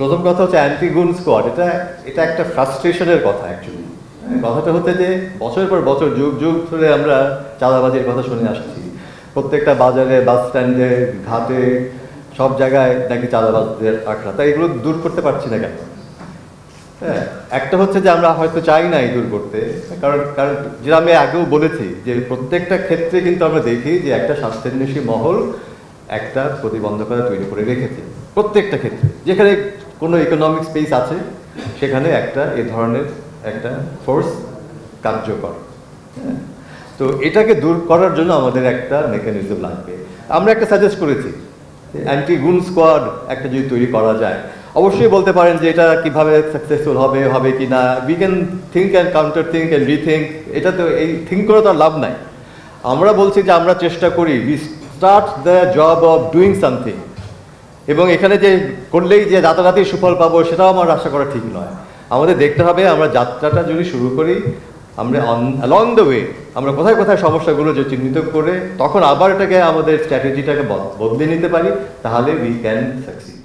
প্রথম কথা হচ্ছে অ্যান্টি গুন স্কোয়াড, এটা এটা একটা ফ্রাস্ট্রেশনের কথা অ্যাকচুয়ালি। কথাটা হচ্ছে যে বছর পর বছর যুগ যুগ ধরে আমরা চাঁদাবাজির কথা শুনে আসছি। প্রত্যেকটা বাজারে, বাস স্ট্যান্ডে, ঘাটে, সব জায়গায় নাকি চাঁদাবাজদের আখড়া। তাই এগুলো দূর করতে পারছি না কেন? হ্যাঁ, একটা হচ্ছে যে আমরা হয়তো চাই না এই দূর করতে, কারণ কারণ যেটা আমি আগেও বলেছি যে প্রত্যেকটা ক্ষেত্রে কিন্তু আমরা দেখি যে একটা স্বাস্থ্যান্বেষী মহল একটা প্রতিবন্ধকতা তৈরি করে রেখেছে প্রত্যেকটা ক্ষেত্রে। যেখানে কোনো ইকোনমিক স্পেস আছে সেখানে একটা এ ধরনের একটা ফোর্স কার্যকর। হ্যাঁ, তো এটাকে দূর করার জন্য আমাদের একটা মেকানিজম লাগবে। আমরা একটা সাজেস্ট করেছি, অ্যান্টি গুন স্কোয়াড একটা যদি তৈরি করা যায়। অবশ্যই বলতে পারেন যে এটা কিভাবে সাকসেসফুল হবে, হবে কি না। We can think and counter think and rethink. এটা তো এই থিঙ্ক করে তো আর লাভ নাই। আমরা বলছি যে আমরা চেষ্টা করি, we start the job of doing something. এবং এখানে যে করলেই যে রাতারাতি সুফল পাবো সেটাও আমার আশা করা ঠিক নয়। আমাদের দেখতে হবে আমরা যাত্রাটা যদি শুরু করি, আমরা অ্যালং দ্য ওয়ে আমরা কোথায় কোথায় সমস্যাগুলো যে চিহ্নিত করে তখন আবার এটাকে আমাদের স্ট্র্যাটেজিটাকে বদলে নিতে পারি, তাহলে উই ক্যান সাকসিড।